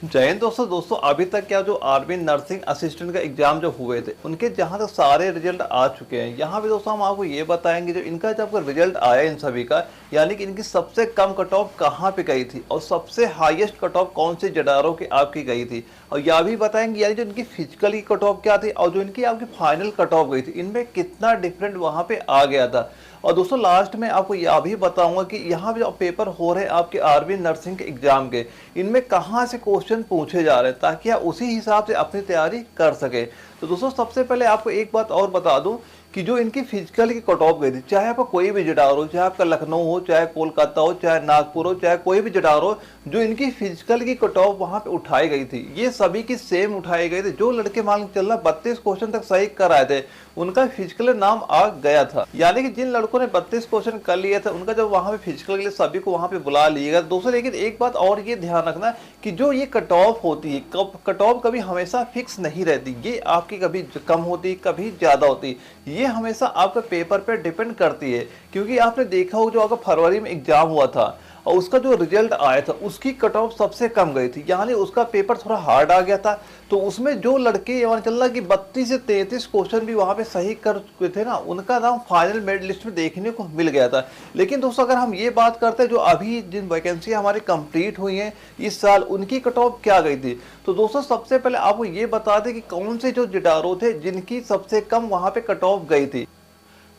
जय हिंद दोस्तों। अभी तक क्या जो आर्मी नर्सिंग असिस्टेंट का एग्जाम जो हुए थे उनके जहां तक सारे रिजल्ट आ चुके हैं, यहाँ पे दोस्तों हम आपको ये बताएंगे जो इनका जब रिजल्ट आया इन सभी का, यानी कि इनकी सबसे कम कट ऑफ कहाँ पे गई थी और सबसे हाईएस्ट कट ऑफ कौन से जडारों की आपकी गई थी, और यह भी बताएंगे यानी जो इनकी फिजिकल की कट ऑफ क्या थी और जो इनकी आपकी फाइनल कट ऑफ गई थी इनमें कितना डिफरेंट वहां पे आ गया था। और दोस्तों लास्ट में आपको यह भी बताऊंगा कि यहाँ पे जो पेपर हो रहे हैं आपके आर्मी नर्सिंग के एग्जाम के, इनमें कहाँ से क्वेश्चन पूछे जा रहे हैं ताकि आप उसी हिसाब से अपनी तैयारी कर सके। तो दोस्तों सबसे पहले आपको एक बात और बता दूं कि जो इनकी फिजिकल की कट ऑफ गई थी, चाहे आपका कोई भी जटार हो, चाहे आपका लखनऊ हो, चाहे कोलकाता हो, चाहे नागपुर हो, चाहे कोई भी जटार हो, जो इनकी फिजिकल की कट ऑफ वहां पे उठाई गई थी ये सभी की सेम उठाई गई थी। जो लड़के मान के चलना 32 क्वेश्चन तक सही कर आए थे उनका फिजिकल नाम आ गया था, यानी कि जिन लड़कों ने 32 क्वेश्चन कर लिए थे उनका जब वहां पे फिजिकल के लिए सभी को वहां पे बुला लिएगा दोस्तों। लेकिन एक बात और ये ध्यान रखना कि जो ये कट ऑफ होती है, कट ऑफ कभी हमेशा फिक्स नहीं रहती, ये आपकी कभी कम होती कभी ज्यादा होती, ये हमेशा आपके पेपर पे डिपेंड करती है। क्योंकि आपने देखा हो जो आपका फरवरी में एग्जाम हुआ था और उसका जो रिजल्ट आया था उसकी कट ऑफ सबसे कम गई थी, यानी उसका पेपर थोड़ा हार्ड आ गया था। तो उसमें जो लड़के मान चल रहा कि 32 से 33 क्वेश्चन भी वहां पे सही कर चुके थे ना, उनका नाम फाइनल मेरिट लिस्ट में देखने को मिल गया था। लेकिन दोस्तों अगर हम ये बात करते हैं जो अभी जिन वैकेंसी हमारी कंप्लीट हुई हैं इस साल, उनकी कट ऑफ क्या गई थी, तो दोस्तों सबसे पहले आपको ये बता दें कि कौन से जो जिडारो थे जिनकी सबसे कम वहां पे कट ऑफ गई थी।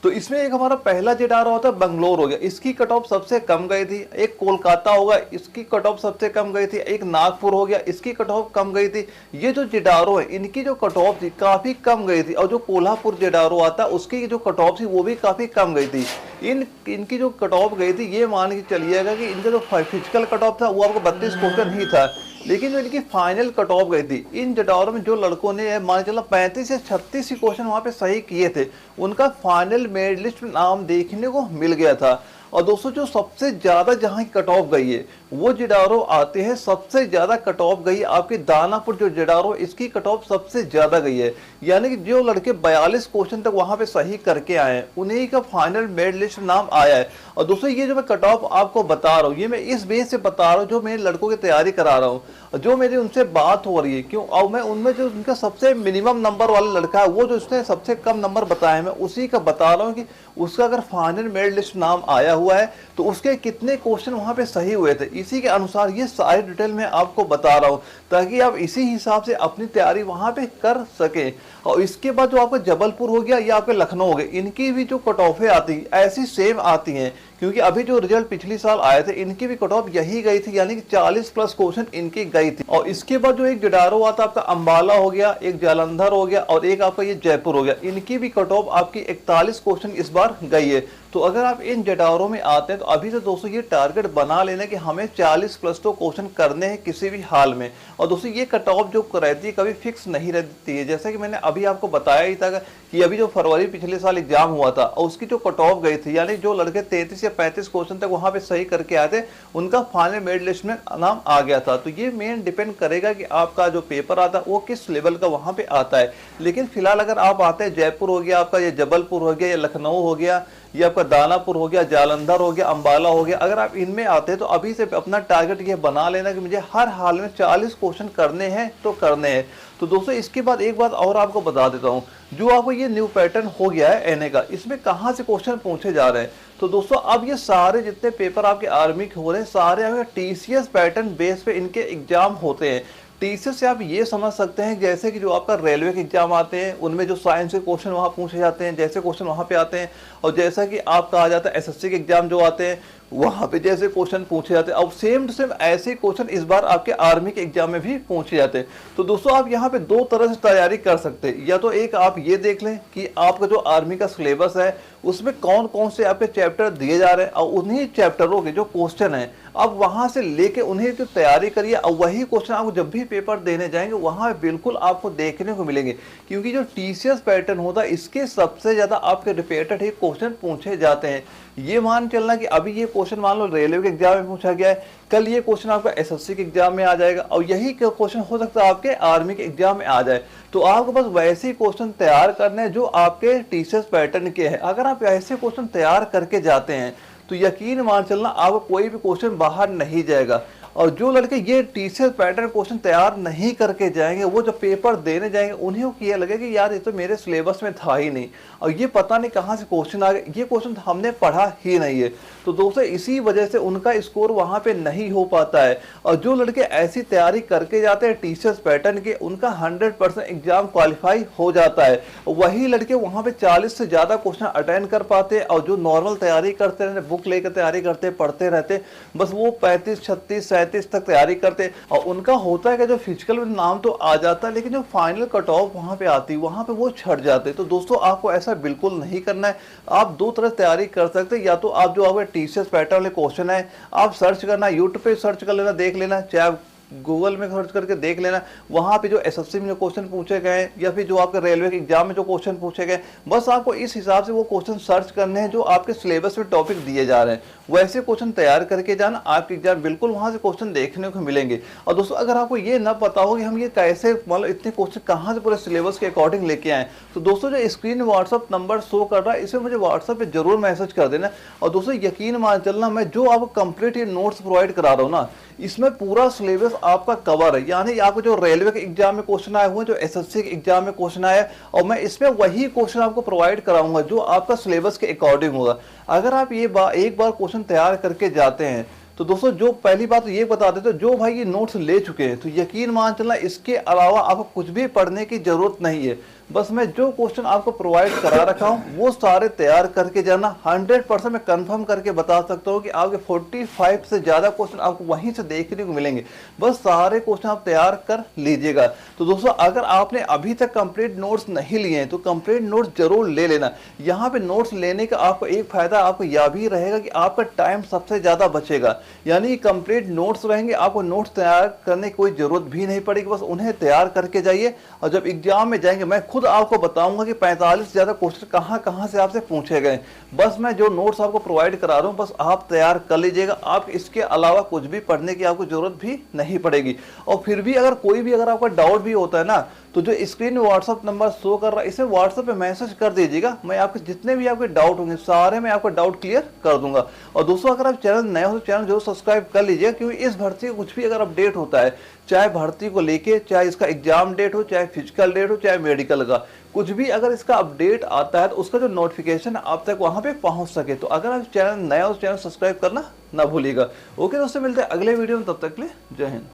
तो इसमें एक हमारा पहला जिडारो होता है बंगलोर हो गया, इसकी कट ऑफ सबसे कम गई थी। एक कोलकाता होगा, इसकी कट ऑफ सबसे कम गई थी। एक नागपुर हो गया, इसकी कट ऑफ कम गई थी। ये जो जिडारो है इनकी जो कट ऑफ थी काफी कम गई थी, और जो कोल्हापुर जिडारो आता उसकी जो कट ऑफ थी वो भी काफी कम गई थी। इनकी जो कट ऑफ गई थी ये मान के चलिएगा कि इनका जो फिजिकल कट ऑफ था वो आपको 32 क्वेश्चन ही था, लेकिन जो इनकी फाइनल कट ऑफ गई थी इन जटारों में जो लड़कों ने मान चला 35 से 36 ही क्वेश्चन वहां पे सही किए थे उनका फाइनल मेरिट लिस्ट में नाम देखने को मिल गया था। और दोस्तों जो सबसे ज्यादा जहां की कट ऑफ गई है वो जिडारो आते हैं, सबसे ज्यादा कट ऑफ गई आपके दानापुर जो जिडारो, इसकी कट ऑफ सबसे ज्यादा गई है। यानी कि जो लड़के 42 क्वेश्चन तक वहां पे सही करके आए हैं उन्हीं का फाइनल मेरिट लिस्ट नाम आया है। और दोस्तों ये जो मैं कट ऑफ आपको बता रहा हूँ ये मैं इस बेस से बता रहा हूँ जो मैं लड़कों की तैयारी करा रहा हूँ, जो मेरी उनसे बात हो रही है। क्यों? और मैं उनमें जो उनका सबसे मिनिमम नंबर वाला लड़का है वो जो उसने सबसे कम नंबर बताया मैं उसी का बता रहा हूँ कि उसका अगर फाइनल मेरिट लिस्ट नाम आया हुआ है तो उसके कितने क्वेश्चन वहां पे सही हुए थे, इसी के अनुसार ये सारी डिटेल में आपको बता रहा हूं ताकि आप इसी हिसाब से अपनी तैयारी वहां पे कर सके। और इसके बाद जो आपका जबलपुर हो गया या आपके लखनऊ हो गए, इनकी भी जो कट ऑफे आती ऐसी सेम आती हैं, क्योंकि अभी जो रिजल्ट पिछली साल आए थे इनकी भी कट ऑफ यही गई थी, यानी कि 40 प्लस क्वेश्चन इनकी गई थी। और इसके बाद जो एक जडारो आता आपका अंबाला हो गया, एक जालंधर हो गया और एक आपका ये जयपुर हो गया, इनकी भी कट ऑफ आपकी 41 क्वेश्चन इस बार गई है। तो अगर आप इन जटारों में आते हैं तो अभी तो दोस्तों ये टारगेट बना लेना कि हमें 40 प्लस तो क्वेश्चन करने हैं किसी भी हाल में। और दोस्तों ये कट ऑफ जो रहती है कभी फिक्स नहीं रहती है, जैसा कि मैंने अभी आपको बताया ही था कि अभी जो फरवरी पिछले साल एग्जाम हुआ था और उसकी जो कट ऑफ गई थी, यानी जो लड़के 33 या 35 क्वेश्चन तक वहां पे सही करके आए थे उनका फाइनल मेरिट लिस्ट में नाम आ गया था। तो ये मेन डिपेंड करेगा कि आपका जो पेपर आता है वो किस लेवल का वहां पे आता है। लेकिन फिलहाल अगर आप आते हैं जयपुर हो गया आपका, ये जबलपुर हो गया, या लखनऊ हो गया, ये आपका दानापुर हो गया, जालंधर हो गया, अंबाला हो गया, अगर आप इनमें आते हैं तो अभी से अपना टारगेट ये बना लेना कि मुझे हर हाल में 40 क्वेश्चन करने हैं तो करने हैं। तो दोस्तों इसके बाद एक बात और आपको बता देता हूं, जो आपको ये न्यू पैटर्न हो गया है एनए का, इसमें कहां से क्वेश्चन पूछे जा रहे हैं। तो दोस्तों अब ये सारे जितने पेपर आपके आर्मी के हो रहे हैं सारे टीसीएस पैटर्न बेस पे इनके एग्जाम होते हैं। टीसीएस से आप ये समझ सकते हैं जैसे कि जो आपका रेलवे के एग्जाम आते हैं उनमें जो साइंस के क्वेश्चन वहां पूछे जाते हैं जैसे क्वेश्चन वहां पे आते हैं, और जैसा कि आपका आ जाता है एसएससी के एग्जाम जो आते हैं वहां पे जैसे क्वेश्चन पूछे जाते हैं, अब सेम टू सेम ऐसे क्वेश्चन इस बार आपके आर्मी के एग्जाम में भी पूछे जाते हैं। तो दोस्तों आप यहाँ पे दो तरह से तैयारी कर सकते हैं, या तो एक आप ये देख लें कि आपका जो आर्मी का सिलेबस है उसमें कौन कौन से आपके चैप्टर दिए जा रहे हैं और उन्हीं चैप्टरों के जो क्वेश्चन है अब वहां से लेके उन्हें जो तैयारी करिए और वही क्वेश्चन आपको जब भी पेपर देने जाएंगे वहां बिल्कुल आपको देखने को मिलेंगे। क्योंकि जो टीसीएस पैटर्न होता है इसके सबसे ज्यादा आपके रिपीटेड ही क्वेश्चन पूछे जाते हैं। ये मान चलना कि अभी ये क्वेश्चन मान लो रेलवे के एग्जाम में पूछा गया है, कल ये क्वेश्चन आपका एसएससी के एग्जाम में आ जाएगा और यही क्वेश्चन हो सकता है आपके आर्मी के एग्जाम में आ जाए। तो आपको बस वैसे ही क्वेश्चन तैयार करने हैं जो आपके टीसीएस पैटर्न के हैं। अगर आप ऐसे क्वेश्चन तैयार करके जाते हैं तो यकीन मान चलना आपको कोई भी क्वेश्चन बाहर नहीं जाएगा। और जो लड़के ये टीसीएस पैटर्न क्वेश्चन तैयार नहीं करके जाएंगे, वो जो पेपर देने जाएंगे उन्हें ये लगे कि यार ये तो मेरे सिलेबस में था ही नहीं और ये पता नहीं कहाँ से क्वेश्चन आ गए, ये क्वेश्चन हमने पढ़ा ही नहीं है। तो दोस्तों इसी वजह से उनका स्कोर वहां पे नहीं हो पाता है। और जो लड़के ऐसी तैयारी करके जाते हैं टीसीएस पैटर्न के, उनका 100% एग्जाम क्वालिफाई हो जाता है। वही लड़के वहां पे 40 से ज्यादा क्वेश्चन अटेंड कर पाते हैं और जो नॉर्मल तैयारी करते रहते, बुक लेकर तैयारी करते, पढ़ते रहते, बस वो 35, 36, 37 तक तैयारी करते और उनका होता है कि जो फिजिकल में नाम तो आ जाता है लेकिन जो फाइनल कट ऑफ वहां पे आती है वहां पे वो छट जाते। तो दोस्तों आपको ऐसा बिल्कुल नहीं करना है। आप दो तरह तैयारी कर सकते हैं, या तो आप जो आपके टीसीएस पैटर्न वाले क्वेश्चन है आप सर्च करना, यूट्यूब पे सर्च कर लेना, देख लेना, चाहे गूगल में सर्च करके देख लेना, वहां पे जो एसएससी में जो क्वेश्चन पूछे गए या फिर जो आपके रेलवे के एग्जाम में जो क्वेश्चन पूछे गए, बस आपको इस हिसाब से वो क्वेश्चन सर्च करने हैं जो आपके सिलेबस में टॉपिक दिए जा रहे हैं, वैसे क्वेश्चन तैयार करके जाना, आपके एग्जाम बिल्कुल वहां से क्वेश्चन देखने को मिलेंगे। और दोस्तों अगर आपको ये ना पता हो कि हम ये कैसे मतलब इतने क्वेश्चन कहाँ से पूरे सिलेबस के अकॉर्डिंग लेके आए, तो दोस्तों जो स्क्रीन में व्हाट्सअप नंबर शो कर रहा है इसे मुझे व्हाट्सअप पे जरूर मैसेज कर देना। और दोस्तों यकीन मान चलना, मैं जो आपको कंप्लीट ये नोट्स प्रोवाइड करा रहा हूँ ना, इसमें पूरा सिलेबस आपका कवर है। यानी आपको जो रेलवे के एग्जाम में क्वेश्चन आए हुए हैं, जो एसएससी के एग्जाम में क्वेश्चन आया, और मैं इसमें वही क्वेश्चन आपको प्रोवाइड कराऊंगा जो आपका सिलेबस के अकॉर्डिंग होगा। अगर आप ये एक बार क्वेश्चन तैयार करके जाते हैं तो दोस्तों जो पहली बात तो ये बता देते जो भाई ये नोट्स ले चुके हैं तो यकीन मान चलना इसके अलावा आपको कुछ भी पढ़ने की जरूरत नहीं है। बस मैं जो क्वेश्चन आपको प्रोवाइड करा रखा हूं वो सारे तैयार करके जाना। 100% मैं कंफर्म करके बता सकता हूं कि आपके 45 से ज्यादा क्वेश्चन आपको वहीं से देखने को मिलेंगे। बस सारे क्वेश्चन आप तैयार कर लीजिएगा। तो दोस्तों अगर आपने अभी तक कंप्लीट नोट्स नहीं लिए हैं तो कंप्लीट नोट्स जरूर ले लेना। यहाँ पे नोट्स लेने का आपको एक फायदा आपको यह भी रहेगा कि आपका टाइम सबसे ज्यादा बचेगा। यानी कंप्लीट नोट्स रहेंगे, आपको नोट्स तैयार करने की कोई जरूरत भी नहीं पड़ेगी, बस उन्हें तैयार करके जाइए। और जब एग्जाम में जाएंगे मैं खुद आपको बताऊंगा कि 45 से ज्यादा क्वेश्चन कहां से आपसे पूछे गए। बस मैं जो नोट्स आपको प्रोवाइड करा रहा हूं बस आप तैयार कर लीजिएगा। आप इसके अलावा कुछ भी पढ़ने की आपको जरूरत भी नहीं पड़ेगी। और फिर भी अगर कोई भी अगर आपका डाउट भी होता है ना, तो जो स्क्रीन में व्हाट्सअप नंबर शो कर रहा है इसे व्हाट्सएप पे मैसेज कर दीजिएगा। मैं आपके जितने भी आपके डाउट होंगे सारे मैं आपका डाउट क्लियर कर दूंगा। और दोस्तों अगर आप चैनल नए हो तो चैनल जरूर सब्सक्राइब कर लीजिए, क्योंकि इस भर्ती का कुछ भी अगर अपडेट होता है, चाहे भर्ती को लेके, चाहे इसका एग्जाम डेट हो, चाहे फिजिकल डेट हो, चाहे मेडिकल का, कुछ भी अगर इसका अपडेट आता है तो उसका जो नोटिफिकेशन आप तक वहां पे पहुंच सके। तो अगर आप चैनल नया हो तो चैनल सब्सक्राइब करना ना भूलिएगा। ओके दोस्तों, मिलते हैं अगले वीडियो में, तब तक के लिए जय हिंद।